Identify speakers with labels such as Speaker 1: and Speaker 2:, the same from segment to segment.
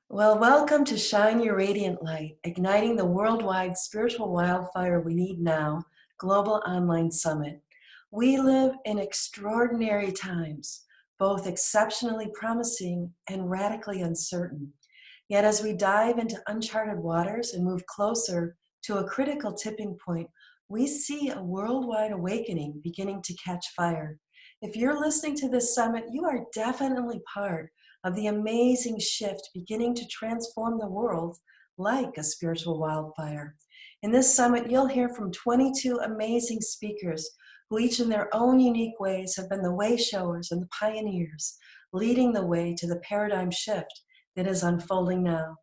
Speaker 1: Well, welcome to Shine Your Radiant Light, igniting the worldwide spiritual wildfire we need now, Global Online Summit. We live in extraordinary times, both exceptionally promising and radically uncertain. Yet as we dive into uncharted waters and move closer to a critical tipping point, we see a worldwide awakening beginning to catch fire. If you're listening to this summit, you are definitely part of the amazing shift beginning to transform the world like a spiritual wildfire. In this summit, you'll hear from 22 amazing speakers who each in their own unique ways have been the way showers and the pioneers, leading the way to the paradigm shift that is unfolding now.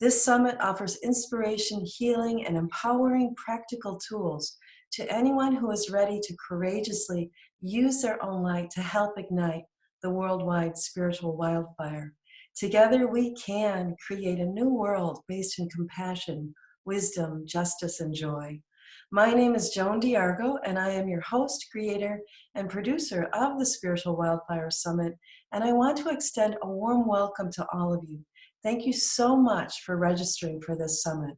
Speaker 1: This summit offers inspiration, healing, and empowering practical tools to anyone who is ready to courageously use their own light to help ignite the worldwide spiritual wildfire. Together, we can create a new world based in compassion, wisdom, justice, and joy. My name is Joan DiArgo, and I am your host, creator, and producer of the Spiritual Wildfire Summit. And I want to extend a warm welcome to all of you. Thank you so much for registering for this summit.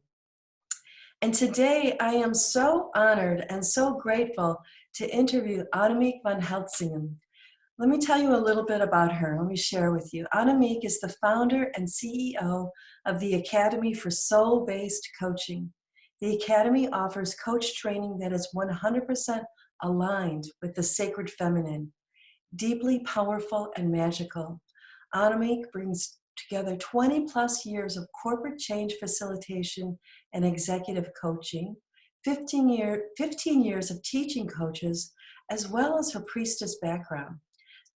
Speaker 1: And today I am so honored and so grateful to interview Annemiek van Helsdingen. Let me tell you a little bit about her. Let me share with you. Annemiek is the founder and CEO of the Academy for Soul-Based Coaching. The Academy offers coach training that is 100% aligned with the sacred feminine, deeply powerful and magical. Annemiek brings together 20 plus years of corporate change facilitation and executive coaching, 15 years of teaching coaches, as well as her priestess background.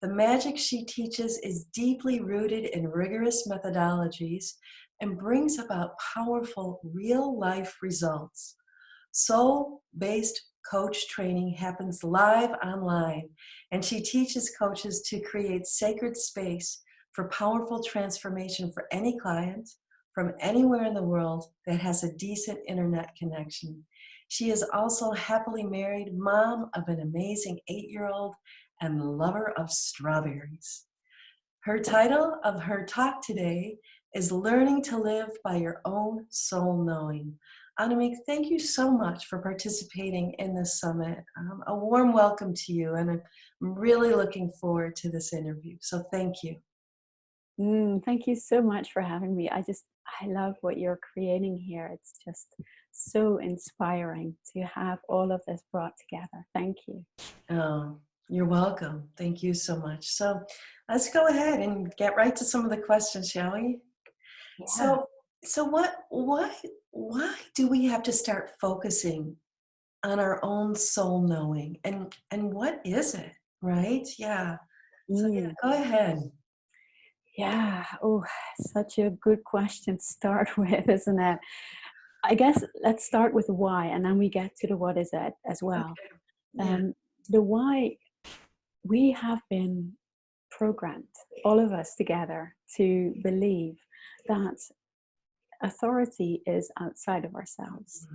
Speaker 1: The magic she teaches is deeply rooted in rigorous methodologies and brings about powerful real-life results. Soul-based coach training happens live online, and she teaches coaches to create sacred space for powerful transformation for any client from anywhere in the world that has a decent internet connection. She is also happily married, mom of an amazing 8-year-old, and lover of strawberries. Her title of her talk today is Learning to Live by Your Own Soul Knowing. Annemiek, thank you so much for participating in this summit. A warm welcome to you, and I'm really looking forward to this interview. So thank you.
Speaker 2: Thank you so much for having me. I love what you're creating here. It's just so inspiring to have all of this brought together. Thank you.
Speaker 1: Oh, you're welcome. Thank you so much. So let's go ahead and get right to some of the questions, shall we?
Speaker 2: Yeah.
Speaker 1: So why do we have to start focusing on our own soul knowing, and what is it, right? Yeah. So yeah,
Speaker 2: Mm,
Speaker 1: go ahead.
Speaker 2: yeah. Oh, such a good question to start with, isn't it? I guess let's start with why, and then we get to the what is it as well.
Speaker 1: Okay. Yeah.
Speaker 2: Um, the why, we have been programmed, all of us together, to believe that authority is outside of ourselves.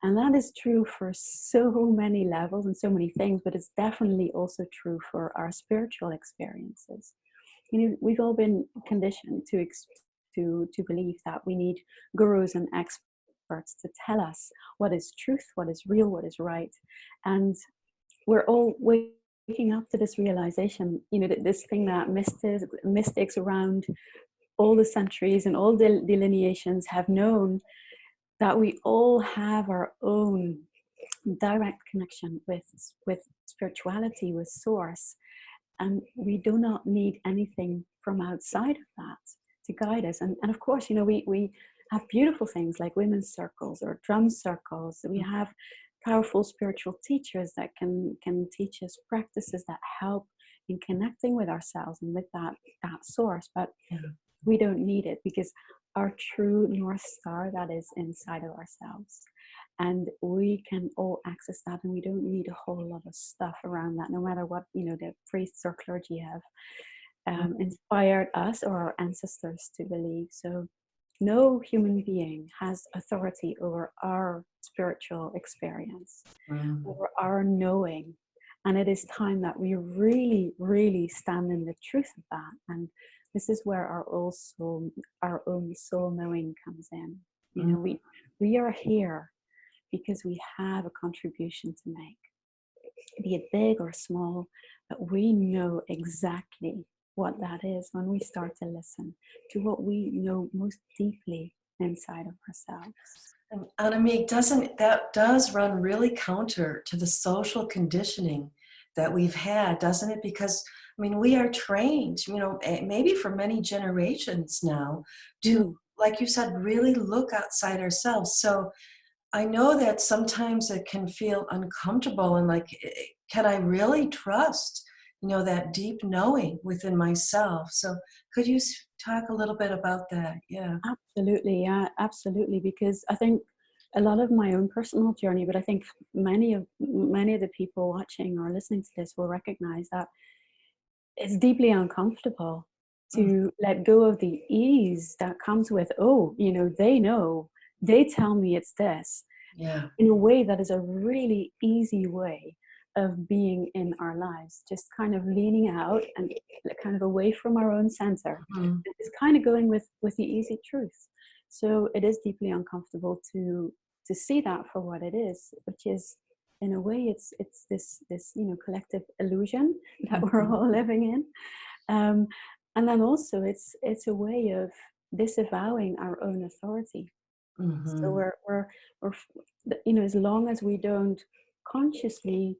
Speaker 2: And that is true for so many levels and so many things, but it's definitely also true for our spiritual experiences. We've all been conditioned to believe that we need gurus and experts to tell us what is truth, what is real, what is right. And we're all waking up to this realization, that this thing that mystics around all the centuries and all the delineations have known, that we all have our own direct connection with spirituality, with source, and we do not need anything from outside of that to guide us. And of course, we have beautiful things like women's circles or drum circles. We have powerful spiritual teachers that can teach us practices that help in connecting with ourselves and with that source. But we don't need it, because our true North Star, that is inside of ourselves. And we can all access that, and we don't need a whole lot of stuff around that, no matter what, the priests or clergy have inspired us or our ancestors to believe. So no human being has authority over our spiritual experience, over our knowing. And it is time that we really, really stand in the truth of that. And this is where our own soul knowing comes in. You
Speaker 1: Mm,
Speaker 2: know, we are here because we have a contribution to make, be it big or small, but we know exactly what that is when we start to listen to what we know most deeply inside of ourselves.
Speaker 1: and Annemiek, doesn't that does run really counter to the social conditioning that we've had, doesn't it? Because I mean, we are trained, maybe for many generations now, to,
Speaker 2: Mm,
Speaker 1: like you said, really look outside ourselves. So I know that sometimes it can feel uncomfortable and like, can I really trust, that deep knowing within myself? So could you talk a little bit about that? Yeah.
Speaker 2: absolutely, yeah, absolutely. Because I think a lot of my own personal journey, but I think many of the people watching or listening to this will recognize that it's deeply uncomfortable
Speaker 1: Mm,
Speaker 2: to let go of the ease that comes with, oh, they know, they tell me it's this,
Speaker 1: yeah.
Speaker 2: in a way that is a really easy way of being in our lives, just kind of leaning out and kind of away from our own center,
Speaker 1: Mhm.
Speaker 2: and just kind of going with the easy truth. So it is deeply uncomfortable to see that for what it is, which is, in a way, it's this collective illusion that we're
Speaker 1: Mhm.
Speaker 2: all living in. um, and then also it's a way of disavowing our own authority. So
Speaker 1: Mhm.
Speaker 2: we're as long as we don't consciously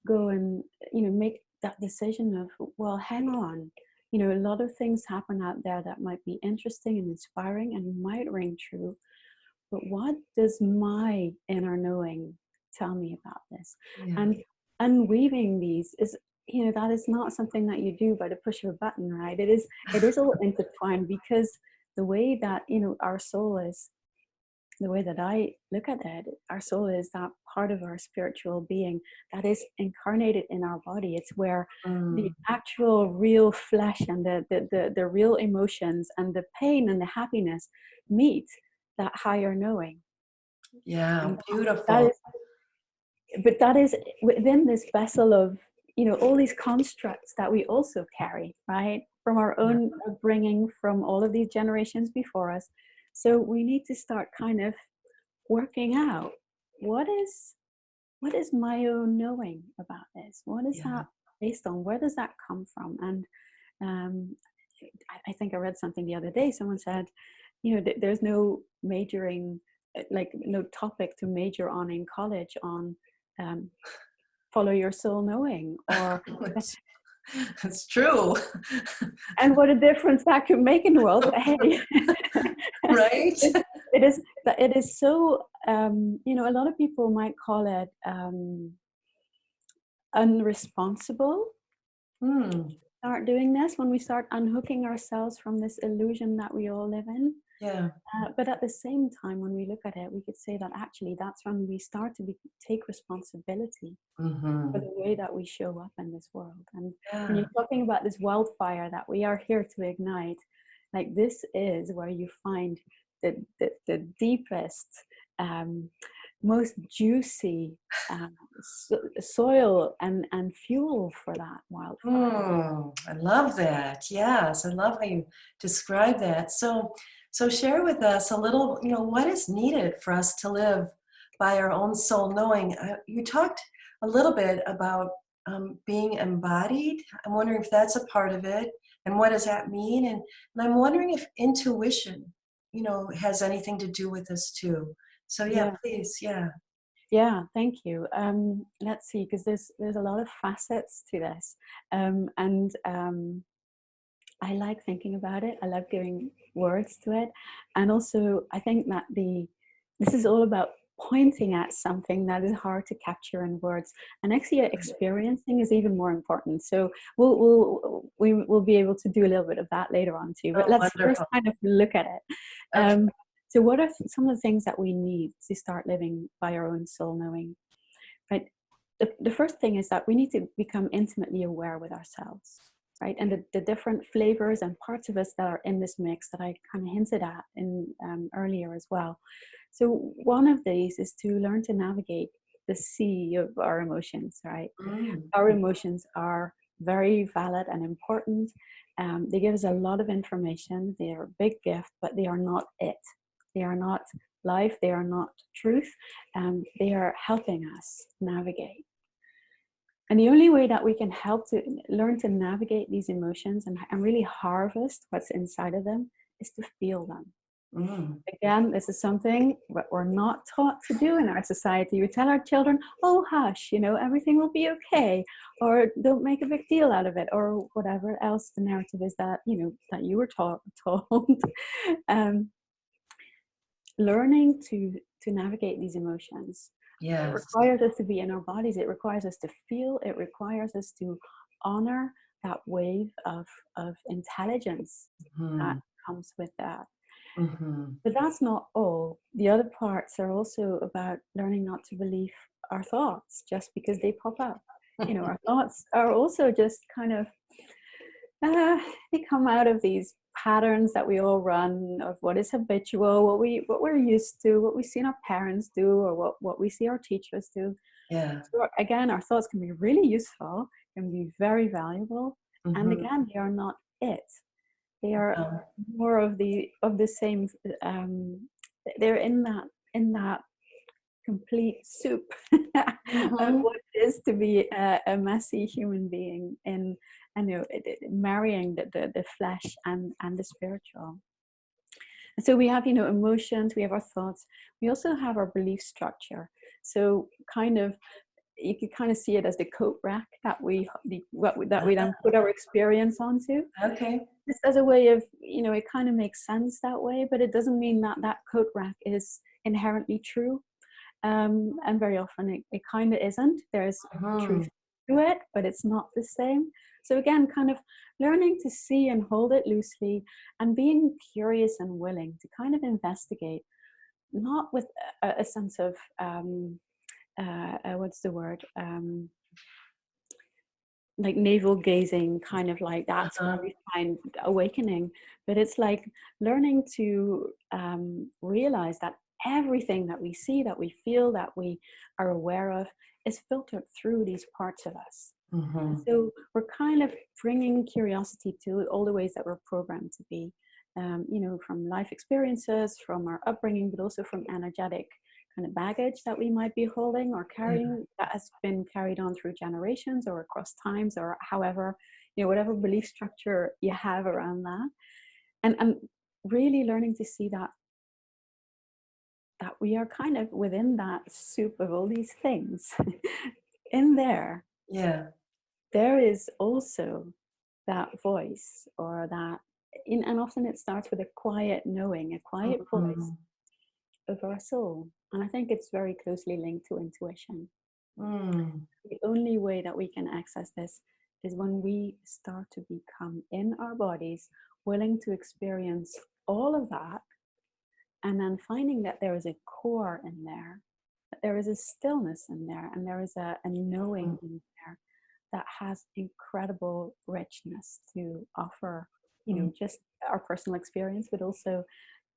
Speaker 2: go and make that decision of, well, hang on, a lot of things happen out there that might be interesting and inspiring and might ring true, but what does my inner knowing tell me about this?
Speaker 1: Yeah.
Speaker 2: And unweaving these is, that is not something that you do by the push of a button, right? It is all intertwined, because the way that our soul is, the way that I look at it, our soul is that part of our spiritual being that is incarnated in our body. It's where the
Speaker 1: Mm.
Speaker 2: actual real flesh and the real emotions and the pain and the happiness meet that higher knowing.
Speaker 1: Yeah.
Speaker 2: And that
Speaker 1: Beautiful.
Speaker 2: is, but that is within this vessel of, all these constructs that we also carry, right? From our
Speaker 1: Yeah.
Speaker 2: own upbringing, from all of these generations before us. So we need to start kind of working out, what is my own knowing about this, what is
Speaker 1: Yeah.
Speaker 2: that based on, where does that come from? And um, I think I read something the other day, someone said, there's no majoring, like no topic to major on in college on um, follow your soul knowing, or
Speaker 1: It's, it's true.
Speaker 2: and what a difference that could make in the world. But hey,
Speaker 1: Right?
Speaker 2: it, it is that it is so, a lot of people might call it unresponsible.
Speaker 1: Hmm.
Speaker 2: Start doing this when we start unhooking ourselves from this illusion that we all live in.
Speaker 1: Yeah.
Speaker 2: But at the same time, when we look at it, we could say that actually that's when we start to take responsibility for
Speaker 1: Mm-hmm.
Speaker 2: the way that we show up in this world. And when
Speaker 1: Yeah.
Speaker 2: you're talking about this wildfire that we are here to ignite, like, this is where you find the deepest, most juicy soil and fuel for that wildfire.
Speaker 1: I love that. Yes, I love how you describe that. So share with us a little, what is needed for us to live by our own soul knowing. You talked a little bit about being embodied. I'm wondering if that's a part of it, and what does that mean? And I'm wondering if intuition, has anything to do with this too. So yeah,
Speaker 2: Yeah.
Speaker 1: please, yeah.
Speaker 2: Yeah, thank you. Let's see, because there's a lot of facets to this, and I like thinking about it. I love giving words to it, and also I think that this is all about pointing at something that is hard to capture in words, and actually experiencing is even more important. So we'll be able to do a little bit of that later on too. But
Speaker 1: Oh,
Speaker 2: let's first
Speaker 1: wonderful.
Speaker 2: kind of look at it.
Speaker 1: Okay.
Speaker 2: So what are some of the things that we need to start living by our own soul knowing? Right. The first thing is that we need to become intimately aware with ourselves, right? And the different flavors and parts of us that are in this mix that I kind of hinted at in earlier as well. So one of these is to learn to navigate the sea of our emotions, right?
Speaker 1: Mm.
Speaker 2: Our emotions are very valid and important. They give us a lot of information. They are a big gift, but they are not it. They are not life. They are not truth. They are helping us navigate. And the only way that we can help to learn to navigate these emotions and really harvest what's inside of them is to feel them.
Speaker 1: Mm.
Speaker 2: Again, this is something that we're not taught to do in our society. We tell our children, oh, hush, everything will be okay, or don't make a big deal out of it, or whatever else the narrative is that, that you were told. um, Learning to navigate these emotions, it
Speaker 1: Yes.
Speaker 2: requires us to be in our bodies. It requires us to feel. It requires us to honor that wave of intelligence that
Speaker 1: Mm.
Speaker 2: comes with that.
Speaker 1: Mm-hmm.
Speaker 2: But that's not all. The other parts are also about learning not to believe our thoughts just because they pop up. Our thoughts are also just kind of, they come out of these patterns that we all run of what is habitual, what we're used to, what we see our parents do, or what we see our teachers do.
Speaker 1: Yeah.
Speaker 2: So again, our thoughts can be really useful, can be very valuable, and
Speaker 1: Mm-hmm.
Speaker 2: again, they are not it. They are
Speaker 1: Um,
Speaker 2: more of the same. They're in that complete soup of
Speaker 1: mhm.
Speaker 2: what it is to be a messy human being, and marrying the flesh and the spiritual. And so we have, emotions, we have our thoughts, we also have our belief structure. So kind of, you could kind of see it as the coat rack that we then put our experience onto.
Speaker 1: Okay.
Speaker 2: Just as a way of, it kind of makes sense that way, but it doesn't mean that that coat rack is inherently true. And very often it kind of isn't. There's truth
Speaker 1: Mhm.
Speaker 2: to it, but it's not the same. So again, kind of learning to see and hold it loosely, and being curious and willing to kind of investigate, not with a sense of what's the word, like navel gazing, kind of like that's where
Speaker 1: Uh-huh.
Speaker 2: we find awakening. But it's like learning to realize that everything that we see, that we feel, that we are aware of is filtered through these parts of us. And
Speaker 1: Mhm.
Speaker 2: so we're kind of bringing curiosity to all the ways that we're programmed to be, from life experiences, from our upbringing, but also from energetic kind of baggage that we might be holding or
Speaker 1: Yeah.
Speaker 2: carrying, that has been carried on through generations or across times, or however, whatever belief structure you have around that. And really learning to see that we are kind of within that soup of all these things. In
Speaker 1: Yeah.
Speaker 2: there is also that voice, or that and often it starts with a quiet knowing, a quiet voice
Speaker 1: Mhm.
Speaker 2: of our soul. And I think it's very closely linked to intuition.
Speaker 1: Mm.
Speaker 2: The only way that we can access this is when we start to become in our bodies, willing to experience all of that, and then finding that there is a core in there, that there is a stillness in there, and there is a knowing in there that has incredible richness to offer,
Speaker 1: Mm.
Speaker 2: just our personal experience, but also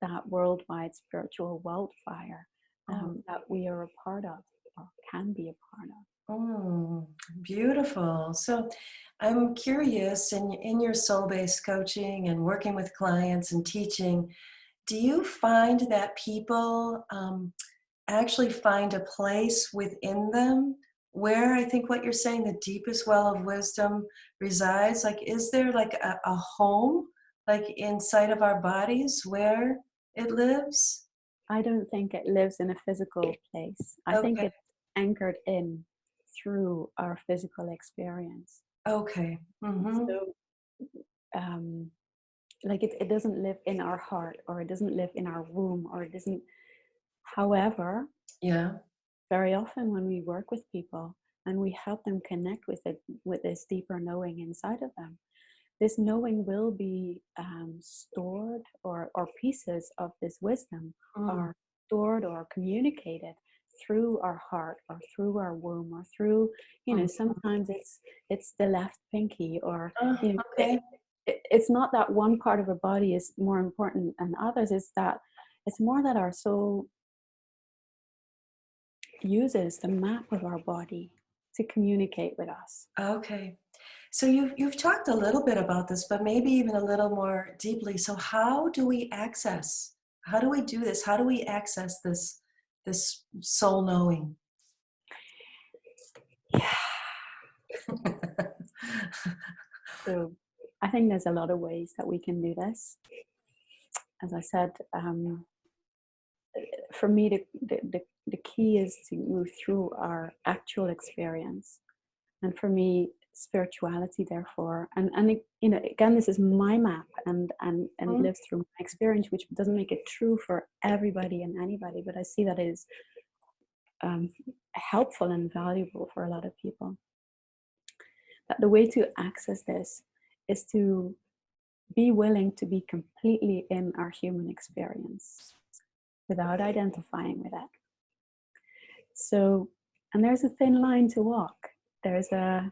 Speaker 2: that worldwide spiritual wildfire
Speaker 1: Mm.
Speaker 2: that we are a part of, or can be a part of.
Speaker 1: Mm. Beautiful. So I'm curious, in your soul-based coaching and working with clients and teaching, do you find that people actually find a place within them where, I think what you're saying, the deepest well of wisdom resides? Like, is there like a home, like inside of our bodies where it lives?
Speaker 2: I don't think it lives in a physical place. I think
Speaker 1: Okay.
Speaker 2: it's anchored in through our physical experience.
Speaker 1: Okay. Mm-hmm.
Speaker 2: So, um, like it doesn't live in our heart, or it doesn't live in our womb, or it doesn't. However,
Speaker 1: Yeah.
Speaker 2: very often when we work with people and we help them connect with it, with this deeper knowing inside of them, this knowing will be stored, or pieces of this wisdom
Speaker 1: Mm.
Speaker 2: are stored or communicated through our heart, or through our womb, or through,
Speaker 1: Mm.
Speaker 2: sometimes it's the left pinky, or
Speaker 1: Oh,
Speaker 2: you know it,
Speaker 1: okay.
Speaker 2: it's not that one part of our body is more important than others. It's that it's more that our soul uses the map of our body to communicate with us.
Speaker 1: Okay. So you've talked a little bit about this, but maybe even a little more deeply. So how do we access? How do we do this? How do we access this soul knowing?
Speaker 2: Yeah. So I think there's a lot of ways that we can do this. As I said, for me, the key is to move through our actual experience. And for me, spirituality, therefore, and you know, again, this is my map, and it
Speaker 1: Mm,
Speaker 2: lives through my experience, which doesn't make it true for everybody and anybody, but I see that it is helpful and valuable for a lot of people. That the way to access this is to be willing to be completely in our human experience without identifying with it. So, and there's a thin line to walk. There's a,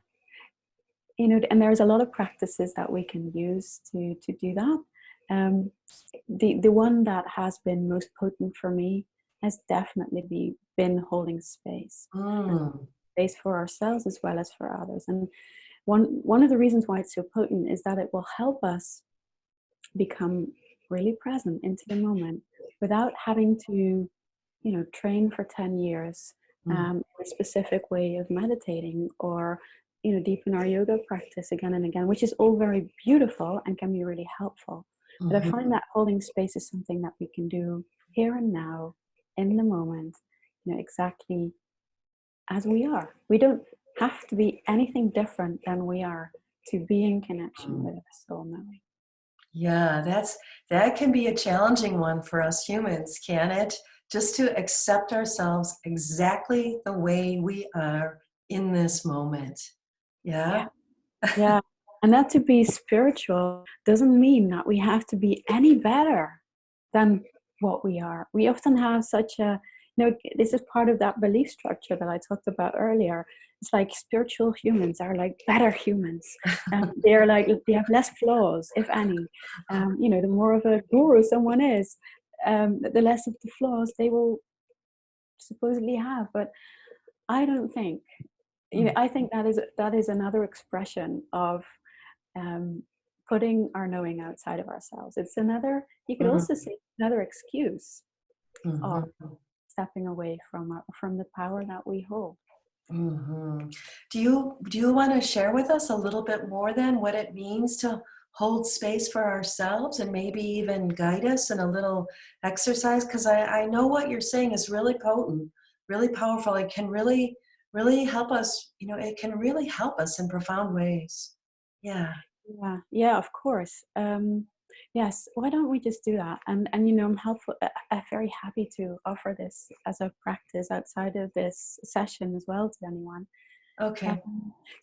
Speaker 2: you know, and there's a lot of practices that we can use to do that. The one that has been most potent for me has definitely been holding space, and
Speaker 1: mm,
Speaker 2: space for ourselves as well as for others. And one of the reasons why it's so potent is that it will help us become really present into the moment without having to, you know, train for 10 years
Speaker 1: mm,
Speaker 2: a specific way of meditating, or, you know, deepen our yoga practice again and again, which is all very beautiful and can be really helpful. But I
Speaker 1: mhm,
Speaker 2: find that holding space is something that we can do here and now, in the moment, you know, exactly as we are. We don't have to be anything different than we are to be in connection
Speaker 1: mm.
Speaker 2: with our soul knowing.
Speaker 1: Yeah, that can be a challenging one for us humans, can it? Just to accept ourselves exactly the way we are in this moment. Yeah?
Speaker 2: Yeah. Yeah. And that to be spiritual doesn't mean that we have to be any better than what we are. We often have such a, you know, this is part of that belief structure that I talked about earlier. It's like spiritual humans are like better humans. They're like, they have less flaws, if any. You know, the more of a guru someone is, the less of the flaws they will supposedly have. But I don't think, you know,
Speaker 1: Mm,
Speaker 2: I think that is another expression of um, putting our knowing outside of ourselves. It's another, you could
Speaker 1: mm,
Speaker 2: also say, another excuse of
Speaker 1: mhm,
Speaker 2: stepping away from the power that we hold.
Speaker 1: mhm. Do you want to share with us a little bit more then what it means to hold space for ourselves and maybe even guide us in a little exercise? Because I know what you're saying is really potent, really powerful. It can really help us, it can really help us in profound ways. Yeah.
Speaker 2: Yeah, yeah, of course. Yes, why don't we just do that? And you know, I'm helpful. I'm very happy to offer this as a practice outside of this session as well to anyone.
Speaker 1: Okay.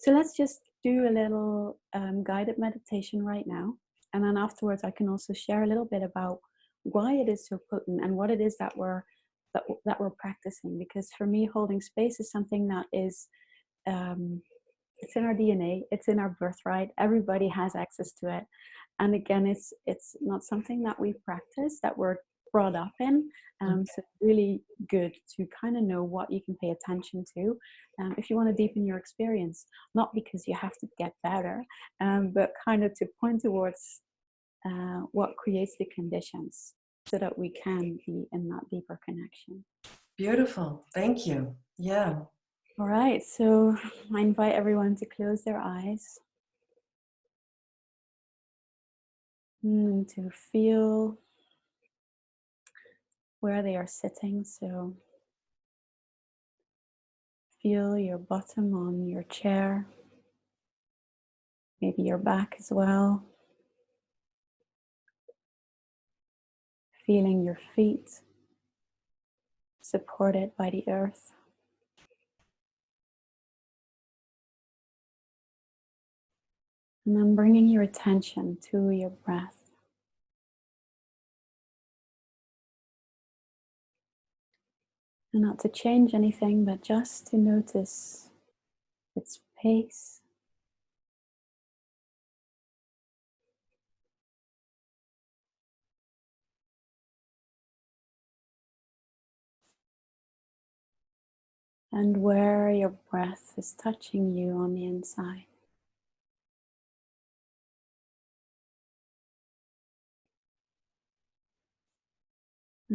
Speaker 2: So let's just do a little guided meditation right now. And then afterwards, I can also share a little bit about why it is so potent and what it is that we're practicing. Because for me, holding space is something that is, um, it's in our DNA, it's in our birthright. Everybody has access to it. And again, it's not something that we practice, that we're brought up in. So it's really good to kind of know what you can pay attention to if you want to deepen your experience, not because you have to get better, but kind of to point towards what creates the conditions so that we can be in that deeper connection.
Speaker 1: Beautiful. Thank you. Yeah.
Speaker 2: All right, so I invite everyone to close their eyes, to feel where they are sitting. So feel your bottom on your chair, maybe your back as well. Feeling your feet supported by the earth. And then bringing your attention to your breath. And not to change anything, but just to notice its pace. and where your breath is touching you on the inside.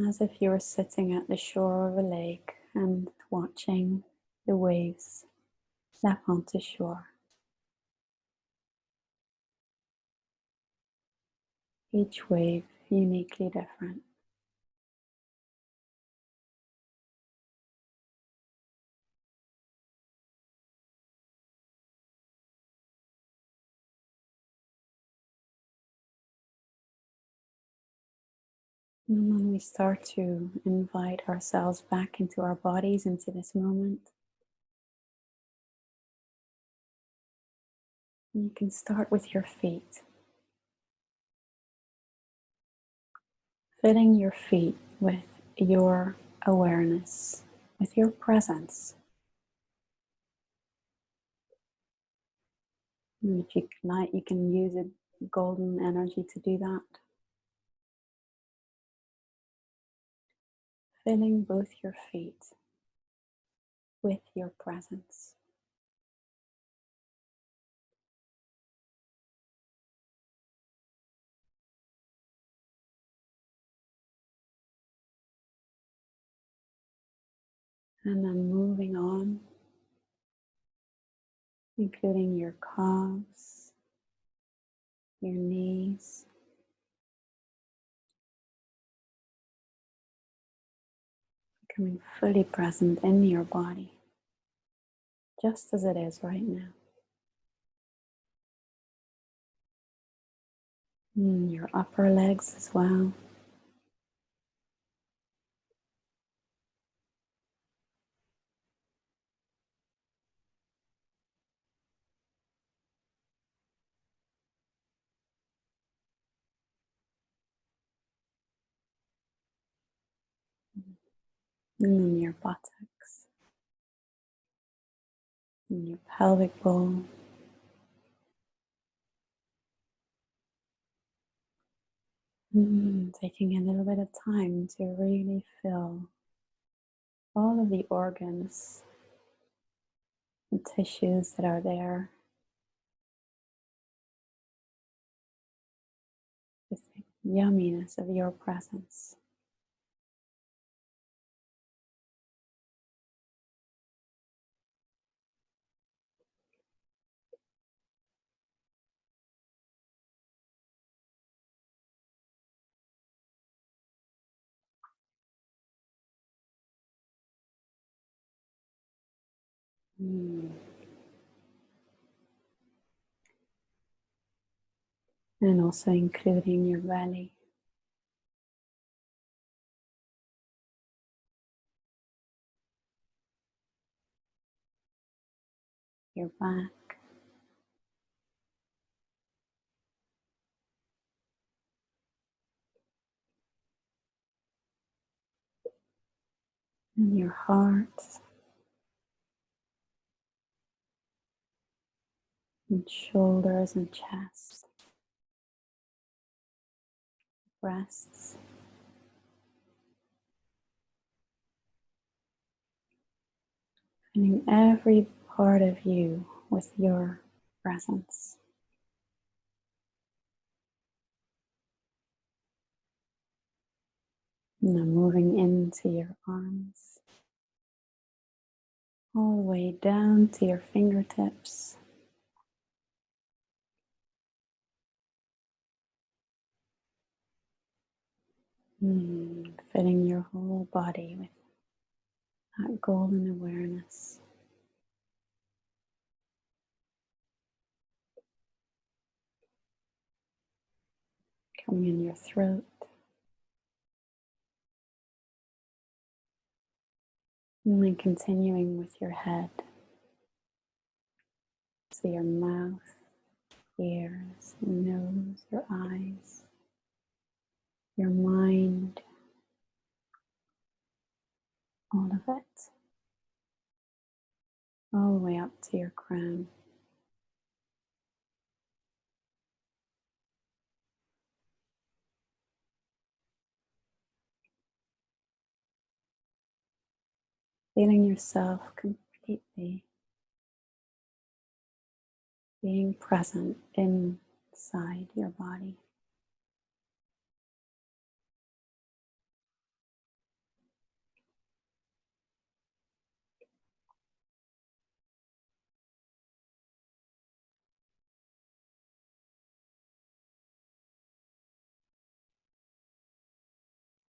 Speaker 2: As if you were sitting at the shore of a lake and watching the waves lap onto shore. Each wave uniquely different. And when we start to invite ourselves back into our bodies, into this moment, you can start with your feet. Filling your feet with your awareness, with your presence. And if you like, you can use a golden energy to do that. Filling both your feet with your presence. And then moving on, including your calves, your knees, becoming fully present in your body, just as it is right now. Your upper legs as well. And then your buttocks, and your pelvic bowl. Taking a little bit of time to really fill all of the organs and tissues that are there with the yumminess of your presence. Mm. And also including your belly, your back, and your heart, and shoulders and chest, breasts, filling every part of you with your presence. Now moving into your arms, all the way down to your fingertips. Filling your whole body with that golden awareness. Coming in your throat. And then continuing with your head. So your mouth, ears, nose, your eyes, your mind, all of it, all the way up to your crown. feeling yourself completely being present inside your body.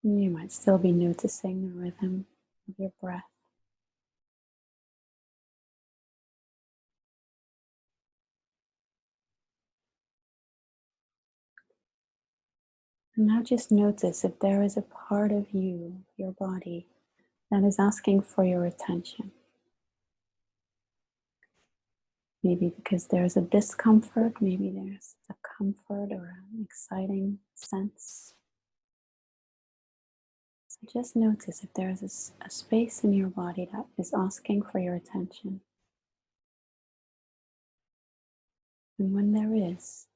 Speaker 2: You might still be noticing the rhythm of your breath. And now just notice if there is a part of you, your body, that is asking for your attention. Maybe because there's a discomfort, maybe there's a comfort or an exciting sense. So just notice if there is a space in your body that is asking for your attention. And when there is,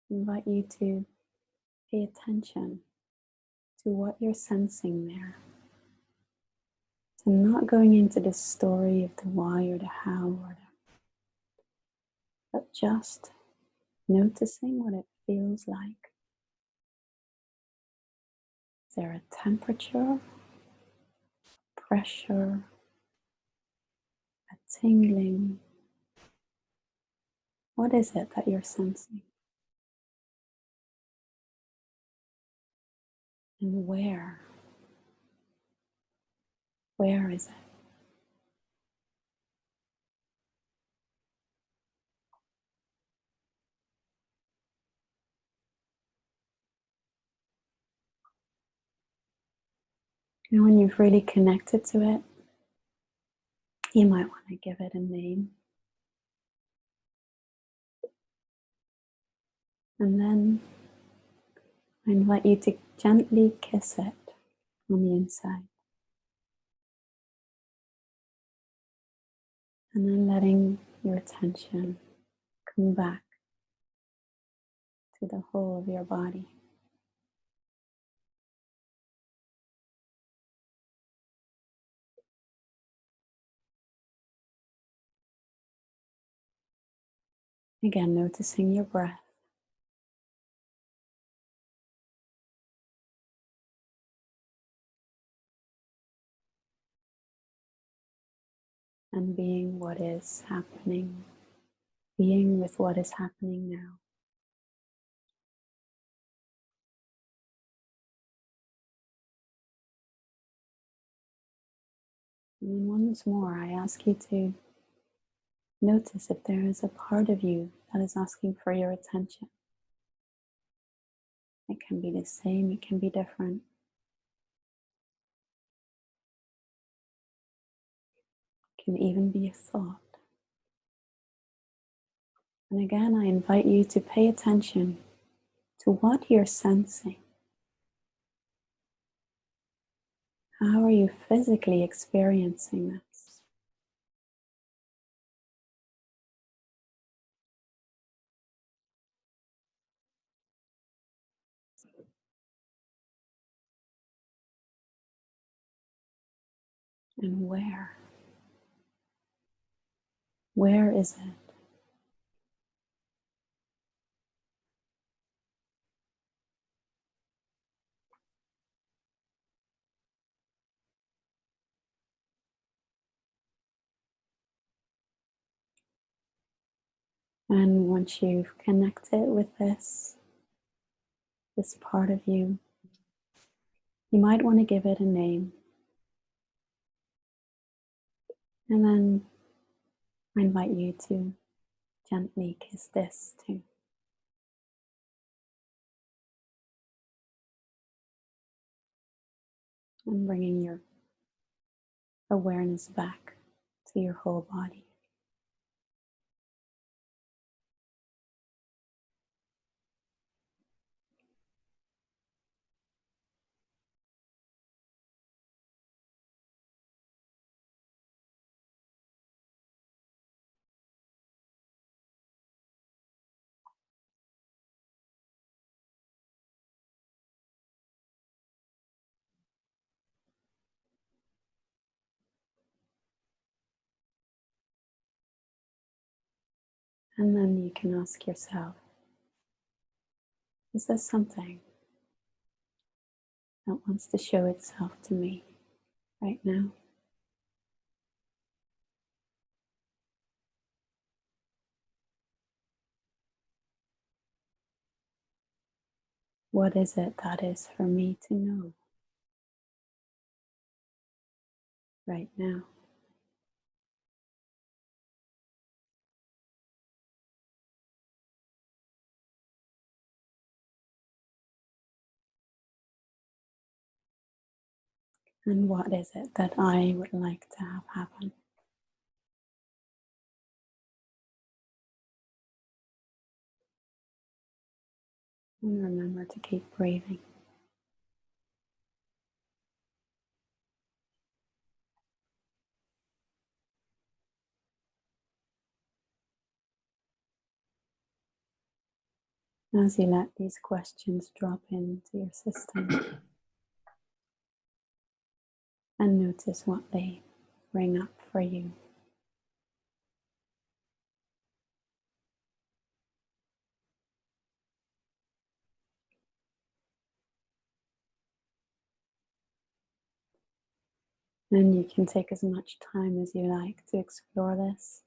Speaker 2: I invite you to pay attention to what you're sensing there. So not going into the story of the why or the how or but just noticing what it feels like. Is there a temperature, pressure, a tingling? What is it that you're sensing? And where? Where is it? And when you've really connected to it, you might want to give it a name. And then I invite you to gently kiss it on the inside. And then letting your attention come back to the whole of your body. Again, noticing your breath. And being what is happening, being with what is happening now. And then once more, I ask you to notice if there is a part of you that is asking for your attention. It can be the same, it can be different. It can even be a thought. And again, I invite you to pay attention to what you're sensing. How are you physically experiencing this? And where? Where is it? And once you've connected with this part of you, you might want to give it a name. And then I invite you to gently kiss this too. And bringing your awareness back to your whole body. And then you can ask yourself, is there something that wants to show itself to me right now? What is it that is for me to know right now? And what is it that I would like to have happen? And remember to keep breathing. As you let these questions drop into your system and notice what they bring up for you. And you can take as much time as you like to explore this.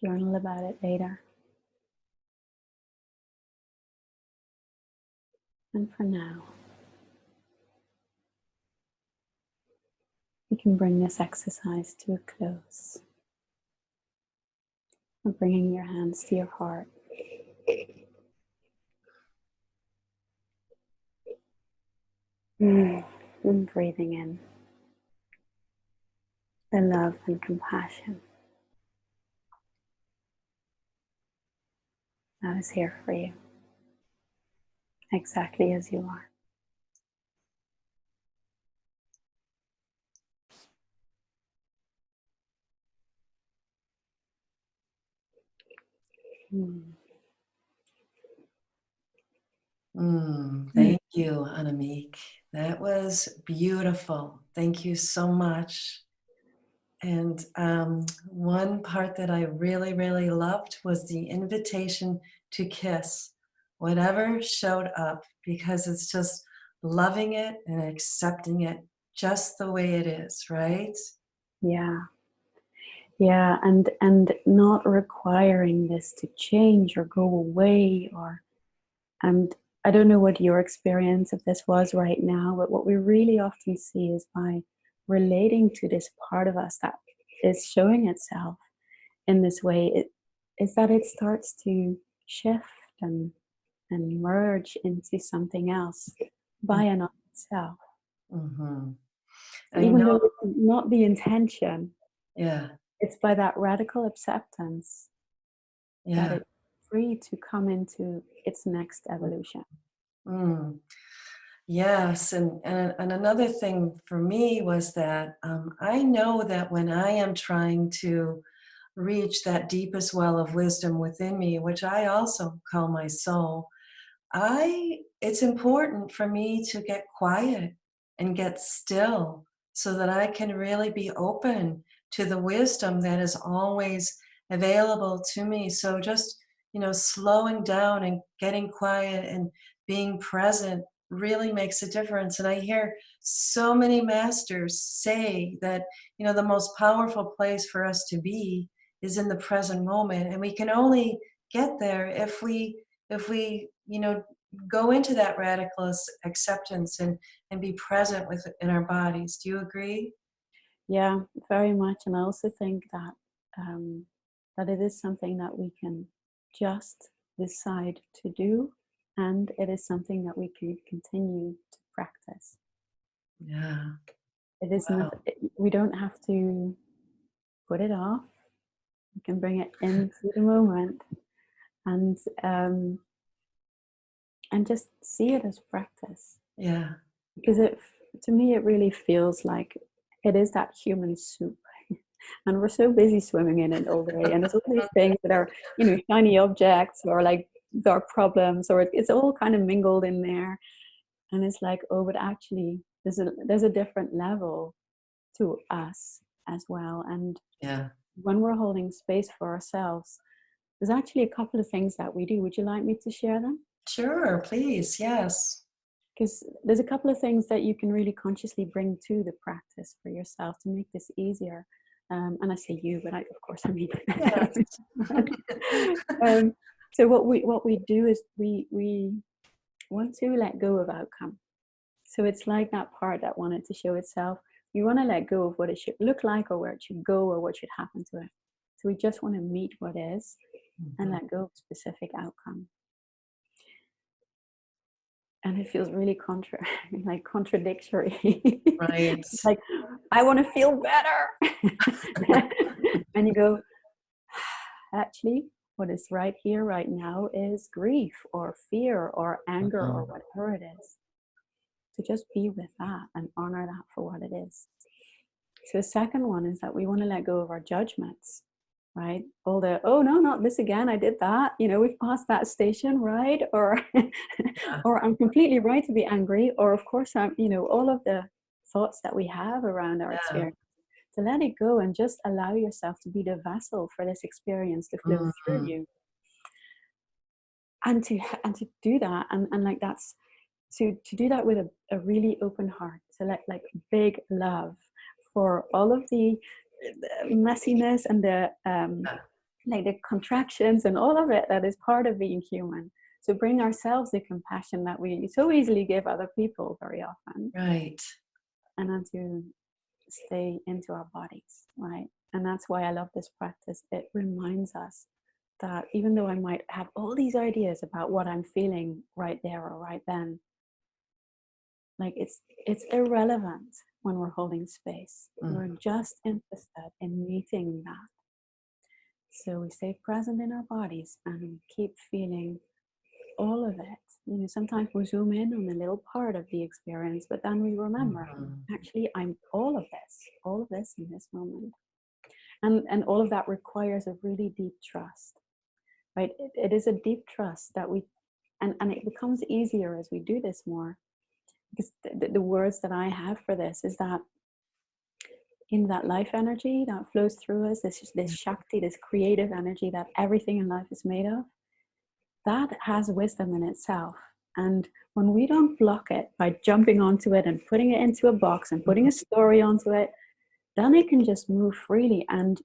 Speaker 2: Journal about it later. And for now, you can bring this exercise to a close. And bringing your hands to your heart. And breathing in the love and compassion that is here for you, exactly as you are.
Speaker 1: Thank you, Annemiek. That was beautiful. Thank you so much. And one part that I really, really loved was the invitation to kiss whatever showed up, because it's just loving it and accepting it just the way it is, right?
Speaker 2: Yeah. Yeah, and not requiring this to change or go away, or and I don't know what your experience of this was right now, but what we really often see is by relating to this part of us that is showing itself in this way, it is that it starts to shift and merge into something else by and of itself.
Speaker 1: Mm-hmm.
Speaker 2: So
Speaker 1: I
Speaker 2: even
Speaker 1: know.
Speaker 2: though it's not the intention,
Speaker 1: Yeah.
Speaker 2: it's by that radical acceptance that
Speaker 1: Yeah.
Speaker 2: it's free to come into its next evolution.
Speaker 1: Mm. Yes, and another thing for me was that I know that when I am trying to reach that deepest well of wisdom within me, which I also call my soul, it's important for me to get quiet and get still so that I can really be open to the wisdom that is always available to me. So just, slowing down and getting quiet and being present really makes a difference. And I hear so many masters say that, the most powerful place for us to be is in the present moment. And we can only get there if we go into that radical acceptance and be present in our bodies. Do you agree?
Speaker 2: Yeah, very much. And I also think that that it is something that we can just decide to do, and it is something that we can continue to practice.
Speaker 1: Yeah.
Speaker 2: It is not.
Speaker 1: Wow.
Speaker 2: We don't have to put it off. We can bring it into the moment, and um, and just see it as practice.
Speaker 1: Yeah.
Speaker 2: Because to me, it really feels like it is that human soup. And we're so busy swimming in it all day. And there's all these things that are, shiny objects or like dark problems, or it's all kind of mingled in there. And it's like, oh, but actually there's a different level to us as well. And
Speaker 1: Yeah.
Speaker 2: when we're holding space for ourselves, there's actually a couple of things that we do. Would you like me to share them?
Speaker 1: Sure, please. Yes.
Speaker 2: Because there's a couple of things that you can really consciously bring to the practice for yourself to make this easier. And I say you, but of course I mean.
Speaker 1: Yes.
Speaker 2: um, so what we do is we want to let go of outcome. So it's like that part that wanted to show itself. We want to let go of what it should look like or where it should go or what should happen to it. So we just want to meet what is and let go of specific outcome. And it feels really contradictory.
Speaker 1: Right.
Speaker 2: Like, I want to feel better. And you go, actually, what is right here, right now is grief or fear or anger or whatever it is. To just be with that and honor that for what it is. So the second one is that we want to let go of our judgments, right? All the, oh no, not this again, I did that, we've passed that station, right? Or or I'm completely right to be angry, or of course I'm, all of the thoughts that we have around our
Speaker 1: Yeah.
Speaker 2: experience. To let it go and just allow yourself to be the vessel for this experience to flow through you. And to do that, and like that's to do that with a really open heart. So like big love for all of the messiness and the like the contractions and all of it that is part of being human. So bring ourselves the compassion that we so easily give other people very often.
Speaker 1: Right.
Speaker 2: And then to stay into our bodies, right? And that's why I love this practice. It reminds us that even though I might have all these ideas about what I'm feeling right there or right then, like it's irrelevant when we're holding space. We're just interested in meeting that. So we stay present in our bodies and we keep feeling all of it. Sometimes we zoom in on a little part of the experience, but then we remember, actually, I'm all of this in this moment. And all of that requires a really deep trust, right? It is a deep trust that and it becomes easier as we do this more. Because the words that I have for this is that in that life energy that flows through us, this Shakti, this creative energy that everything in life is made of, that has wisdom in itself. And when we don't block it by jumping onto it and putting it into a box and putting a story onto it, then it can just move freely and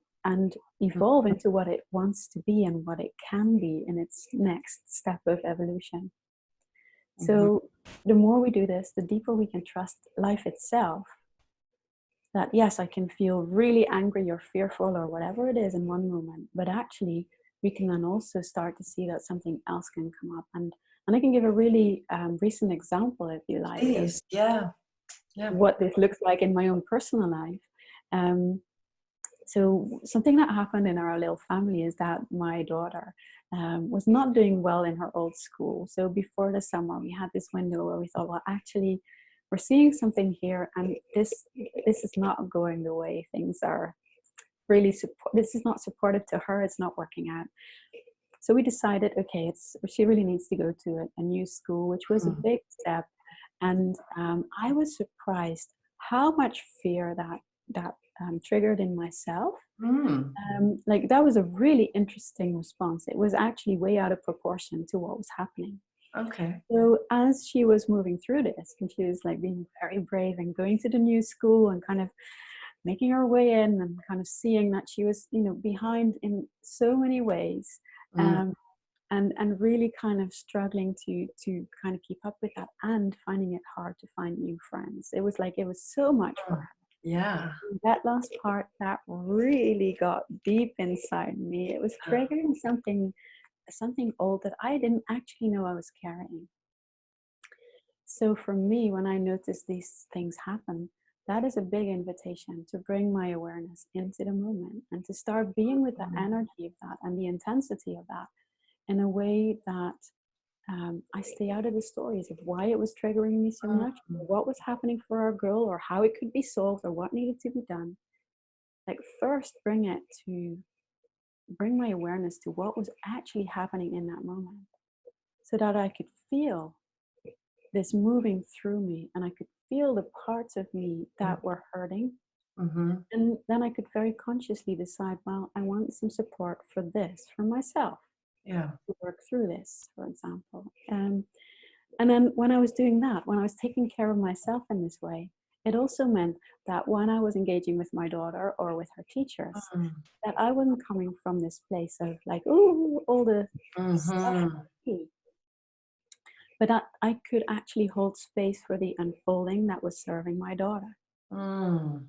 Speaker 2: evolve into what it wants to be and what it can be in its next step of evolution. So the more we do this, the deeper we can trust life itself. That yes, I can feel really angry or fearful or whatever it is in one moment, but actually we can then also start to see that something else can come up. And I can give a really recent example, if you like,
Speaker 1: Please. Yeah.
Speaker 2: what this looks like in my own personal life. So something that happened in our little family is that my daughter was not doing well in her old school. So before the summer, we had this window where we thought, well, actually, we're seeing something here, and this is not going the way things are. Really, this is not supportive to her. It's not working out. So we decided, okay, she really needs to go to a new school, which was a big step. And I was surprised how much fear that triggered in myself. Like that was a really interesting response. It was actually way out of proportion to what was happening.
Speaker 1: Okay.
Speaker 2: So as she was moving through this, and she was like being very brave and going to the new school and kind of making her way in and kind of seeing that she was, behind in so many ways, and really kind of struggling to kind of keep up with that and finding it hard to find new friends. It was so much for her.
Speaker 1: Yeah.
Speaker 2: That last part, that really got deep inside me. It was triggering something old that I didn't actually know I was carrying. So for me, when I notice these things happen, that is a big invitation to bring my awareness into the moment and to start being with the energy of that and the intensity of that in a way that I stay out of the stories of why it was triggering me so much, or what was happening for our girl, or how it could be solved, or what needed to be done. Like first bring my awareness to what was actually happening in that moment, so that I could feel this moving through me, and I could feel the parts of me that were hurting,
Speaker 1: Mm-hmm.
Speaker 2: And then I could very consciously decide, well, I want some support for this, for myself,
Speaker 1: Yeah.
Speaker 2: to work through this, for example. And then when I was doing that, when I was taking care of myself in this way, it also meant that when I was engaging with my daughter or with her teachers,
Speaker 1: Mm-hmm.
Speaker 2: that I wasn't coming from this place of like, oh, all the stuff,
Speaker 1: Mm-hmm.
Speaker 2: but I could actually hold space for the unfolding that was serving my daughter.
Speaker 1: Mm.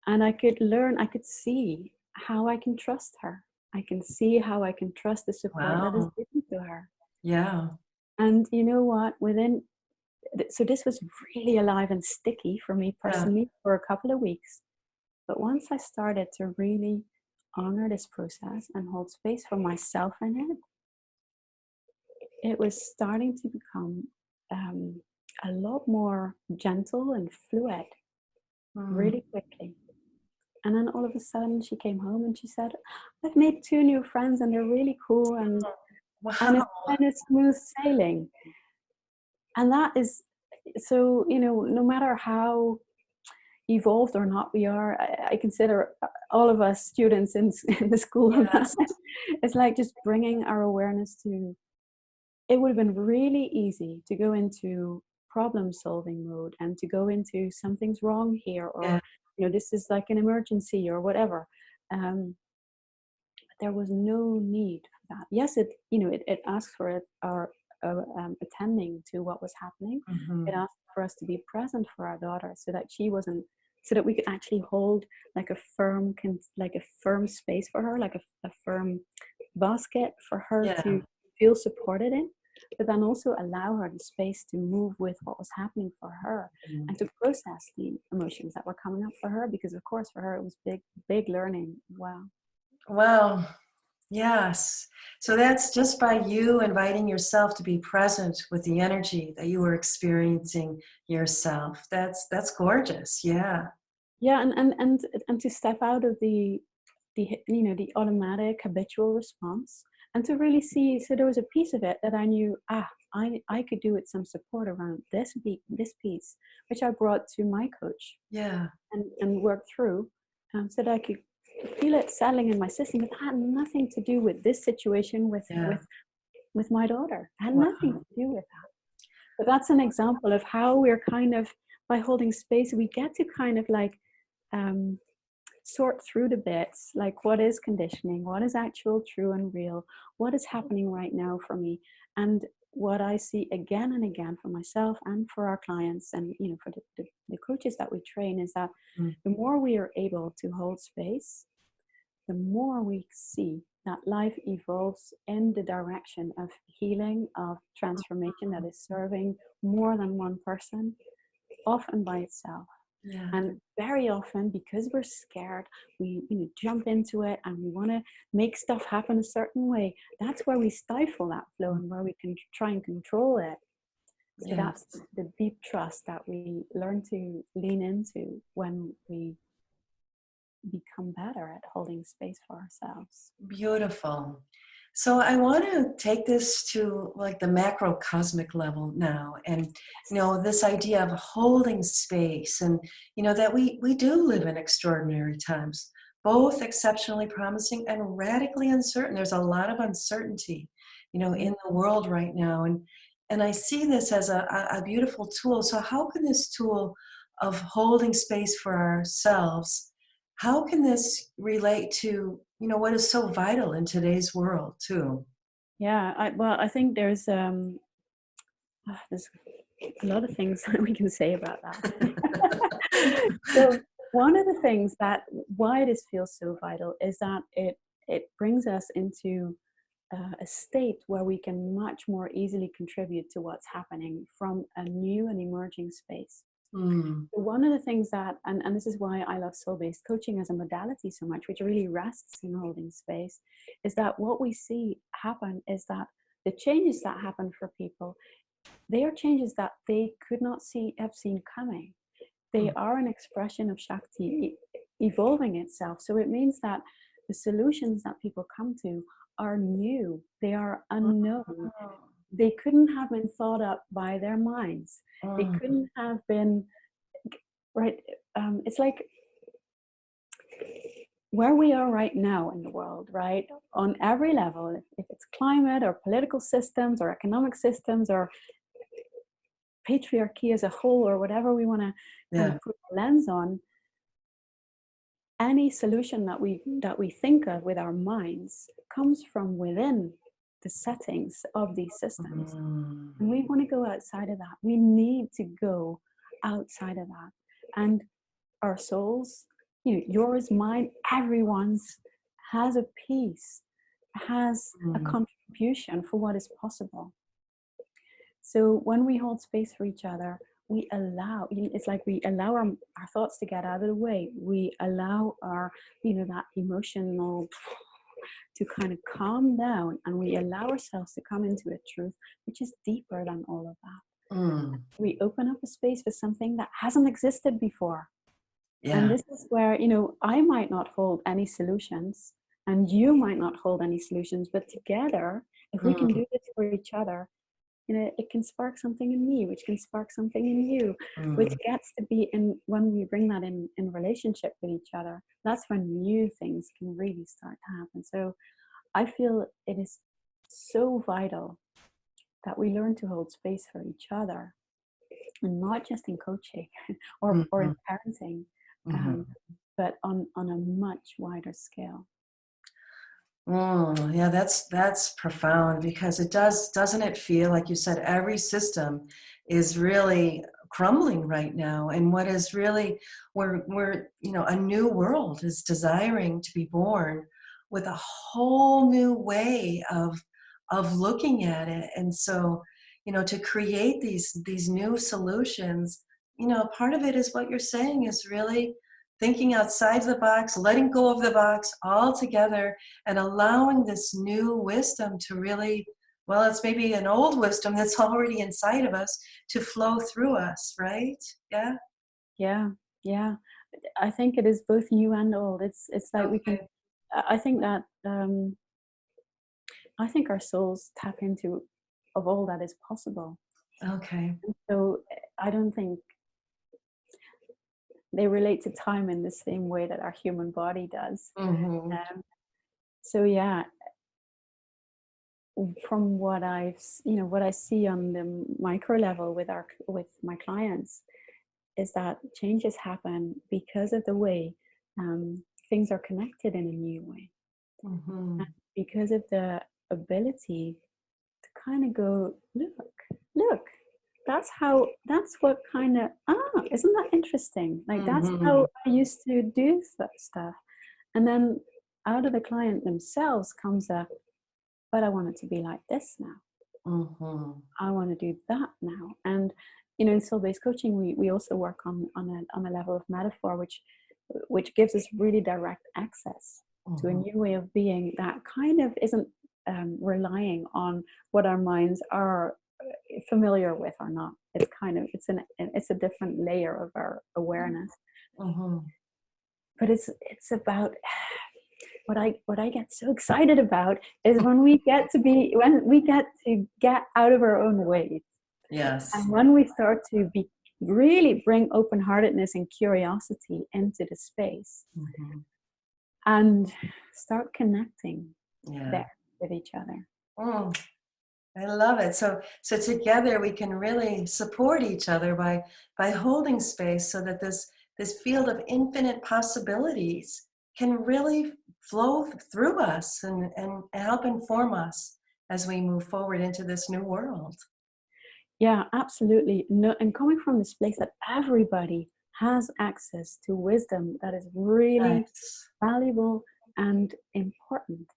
Speaker 2: And I could learn, I could see how I can trust her. I can see how I can trust the support that is
Speaker 1: Wow.
Speaker 2: given to her.
Speaker 1: Yeah.
Speaker 2: And you know what? So this was really alive and sticky for me
Speaker 1: Yeah.
Speaker 2: personally for a couple of weeks. But once I started to really honor this process and hold space for myself in it, it was starting to become a lot more gentle and fluid
Speaker 1: Mm.
Speaker 2: really quickly. And then all of a sudden she came home and she said, I've made 2 new friends and they're really cool and
Speaker 1: Wow.
Speaker 2: it's kind of smooth sailing. And that is so, no matter how evolved or not we are, I consider all of us students in the school of that.
Speaker 1: Yes.
Speaker 2: It's like just bringing our awareness to, it would have been really easy to go into problem solving mode and to go into something's wrong here,
Speaker 1: Yeah.
Speaker 2: or this is like an emergency or whatever. But there was no need for that. Yes, it asked for it, our attending to what was happening. It
Speaker 1: Mm-hmm.
Speaker 2: asked for us to be present for our daughter so that she wasn't, so that we could actually hold like like a firm space for her, like a firm basket for her
Speaker 1: Yeah.
Speaker 2: to feel supported in, but then also allow her the space to move with what was happening for her
Speaker 1: Mm.
Speaker 2: and to process the emotions that were coming up for her, because of course for her it was big learning. Wow.
Speaker 1: Wow. Yes. So that's just by you inviting yourself to be present with the energy that you were experiencing yourself. That's gorgeous. Yeah.
Speaker 2: Yeah, and to step out of the automatic habitual response, and to really see, so there was a piece of it that I knew, I could do with some support around this piece, which I brought to my coach
Speaker 1: Yeah.
Speaker 2: and worked through, so that I could feel it settling in my system. It had nothing to do with this situation
Speaker 1: Yeah.
Speaker 2: with my daughter. It had nothing
Speaker 1: Wow.
Speaker 2: to do with that. But that's an example of how we're kind of, by holding space, we get to kind of like um, sort through the bits, like what is conditioning, what is actual, true, and real, what is happening right now for me. And what I see again and again for myself and for our clients, and for the coaches that we train, is that
Speaker 1: Mm.
Speaker 2: the more we are able to hold space, the more we see that life evolves in the direction of healing, of transformation that is serving more than one person, often by itself.
Speaker 1: Yeah.
Speaker 2: And very often, because we're scared, we jump into it and we want to make stuff happen a certain way. That's where we stifle that flow and where we can try and control it. So
Speaker 1: Yeah.
Speaker 2: that's the deep trust that we learn to lean into when we become better at holding space for ourselves.
Speaker 1: Beautiful. So I want to take this to like the macrocosmic level now, and this idea of holding space, and that we do live in extraordinary times, both exceptionally promising and radically uncertain. There's a lot of uncertainty,
Speaker 2: Mm.
Speaker 1: in the world right now, and I see this as a beautiful tool. So how can this tool of holding space for ourselves, how can this relate to, what is so vital in today's world too?
Speaker 2: Yeah, I think there's a lot of things that we can say about that. So one of the things that why this feels so vital is that it brings us into a state where we can much more easily contribute to what's happening from a new and emerging space.
Speaker 1: Mm,
Speaker 2: So one of the things that, and this is why I love soul-based coaching as a modality so much, which really rests in holding space, is that what we see happen is that the changes that happen for people, they are changes that they could not have seen coming. They
Speaker 1: mm,
Speaker 2: are an expression of Shakti evolving itself. So it means that the solutions that people come to are new, they are unknown. They couldn't have been thought up by their minds. They
Speaker 1: mm,
Speaker 2: couldn't have been, right? It's like where we are right now in the world, right? On every level, if it's climate or political systems or economic systems or patriarchy as a whole or whatever we want to kind
Speaker 1: Yeah.
Speaker 2: of put a lens on, any solution that we think of with our minds comes from within the settings of these systems.
Speaker 1: Mm.
Speaker 2: And we want to go outside of that. We need to go outside of that. And our souls, yours, mine, everyone's, has a piece, has a
Speaker 1: Mm.
Speaker 2: contribution for what is possible. So when we hold space for each other, we allow, it's like we allow our thoughts to get out of the way. We allow our, that emotional to kind of calm down, and we allow ourselves to come into a truth which is deeper than all of that.
Speaker 1: Mm.
Speaker 2: We open up a space for something that hasn't existed before. And
Speaker 1: Yeah.
Speaker 2: this is where, I might not hold any solutions and you might not hold any solutions, but together, if we can
Speaker 1: Mm.
Speaker 2: do this for each other, it can spark something in me, which can spark something in you, which
Speaker 1: Mm.
Speaker 2: gets to be in, when we bring that in relationship with each other, that's when new things can really start to happen. So I feel it is so vital that we learn to hold space for each other, and not just in coaching or
Speaker 1: Mhm.
Speaker 2: in parenting,
Speaker 1: Mhm.
Speaker 2: um, but on a much wider scale.
Speaker 1: Yeah, that's profound, because it doesn't it feel like you said every system is really crumbling right now, and what is really, we're a new world is desiring to be born with a whole new way of looking at it. And so, to create these new solutions, part of it is what you're saying is really thinking outside the box, letting go of the box altogether, and allowing this new wisdom to really, well, it's maybe an old wisdom that's already inside of us, to flow through us, right? Yeah.
Speaker 2: Yeah, yeah. I think it is both new and old. It's like we can.
Speaker 1: Okay.
Speaker 2: I think that I think our souls tap into of all that is possible.
Speaker 1: Okay.
Speaker 2: So I don't think they relate to time in the same way that our human body does.
Speaker 1: Mm-hmm.
Speaker 2: Um, so yeah, from what I see on the micro level with my clients, is that changes happen because of the way things are connected in a new way,
Speaker 1: Mm-hmm.
Speaker 2: and because of the ability to kind of go, look, that's what kind of, isn't that interesting? Like, that's
Speaker 1: Mm-hmm.
Speaker 2: how I used to do stuff. And then out of the client themselves comes a, but I want it to be like this now.
Speaker 1: Mm-hmm.
Speaker 2: I want to do that now. And in soul-based coaching, we also work on a level of metaphor, which gives us really direct access to a
Speaker 1: Mm-hmm.
Speaker 2: new way of being that kind of isn't relying on what our minds are familiar with or not. It's a different layer of our awareness.
Speaker 1: Mm-hmm.
Speaker 2: But it's about what I get so excited about is when we get to get out of our own way.
Speaker 1: Yes.
Speaker 2: And when we start to really bring open-heartedness and curiosity into the space
Speaker 1: Mm-hmm.
Speaker 2: and start connecting
Speaker 1: Yeah.
Speaker 2: there with each other.
Speaker 1: Mm. I love it. So together we can really support each other by holding space, so that this field of infinite possibilities can really flow through us and help inform us as we move forward into this new world.
Speaker 2: Yeah, absolutely. No, and coming from this place that everybody has access to wisdom that is really
Speaker 1: Yes.
Speaker 2: valuable and important.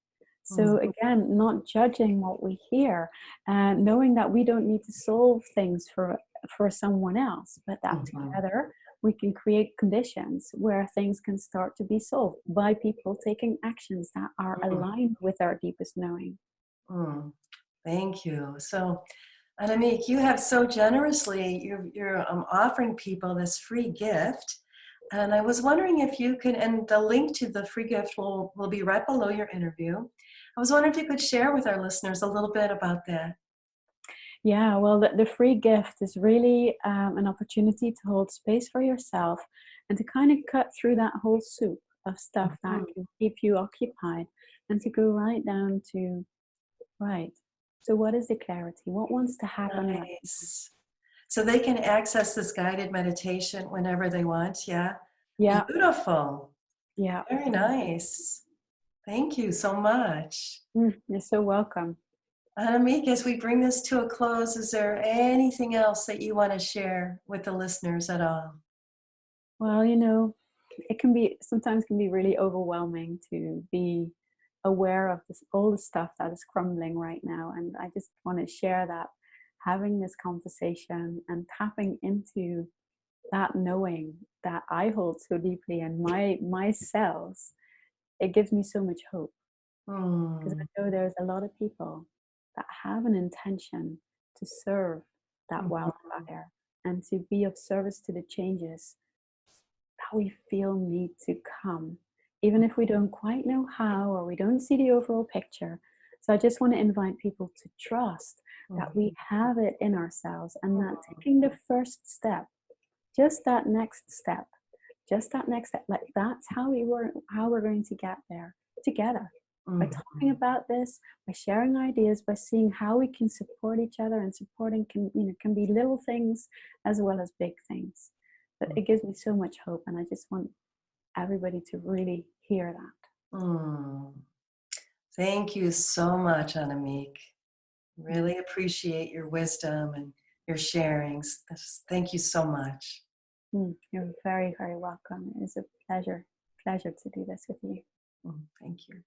Speaker 2: So
Speaker 1: Mhm.
Speaker 2: again, not judging what we hear, and knowing that we don't need to solve things for someone else, but that
Speaker 1: Mhm.
Speaker 2: together we can create conditions where things can start to be solved by people taking actions that are
Speaker 1: Mm.
Speaker 2: aligned with our deepest knowing.
Speaker 1: Mm. Thank you. So, Annemiek, you have so generously, you're offering people this free gift. And I was wondering if you could, and the link to the free gift will be right below your interview. I was wondering if you could share with our listeners a little bit about that.
Speaker 2: Yeah, well, the free gift is really an opportunity to hold space for yourself and to kind of cut through that whole soup. of stuff that
Speaker 1: Mhm.
Speaker 2: can keep you occupied, and to go right down to, right, so what is the clarity? What wants to happen right now?
Speaker 1: Nice. So they can access this guided meditation whenever they want, yeah?
Speaker 2: Yeah,
Speaker 1: Beautiful.
Speaker 2: yeah.
Speaker 1: Very nice. Thank you so much.
Speaker 2: You're so welcome.
Speaker 1: Annemiek, as we bring this to a close, is there anything else that you want to share with the listeners at all?
Speaker 2: Well, you know, it can be sometimes can be really overwhelming to be aware of this all the stuff that is crumbling right now, and I just want to share that having this conversation and tapping into that knowing that I hold so deeply in my cells, it gives me so much hope, because
Speaker 1: Hmm.
Speaker 2: I know there's a lot of people that have an intention to serve that
Speaker 1: Mhm.
Speaker 2: wildfire and to be of service to the changes that we feel need to come, even if we don't quite know how or we don't see the overall picture. So I just want to invite people to trust that we
Speaker 1: Mhm.
Speaker 2: have it in ourselves, and that taking the first step, just that next step, just that next step, like that's how we're going to get there together. By talking
Speaker 1: Mhm.
Speaker 2: about this, by sharing ideas, by seeing how we can support each other, and supporting can be little things as well as big things. But it gives me so much hope, and I just want everybody to really hear that.
Speaker 1: Mm. Thank you so much, Annemiek.
Speaker 2: Mm.
Speaker 1: Really appreciate your wisdom and your sharings. Thank you so much.
Speaker 2: You're very, very welcome. It is a pleasure to do this with you.
Speaker 1: Thank you.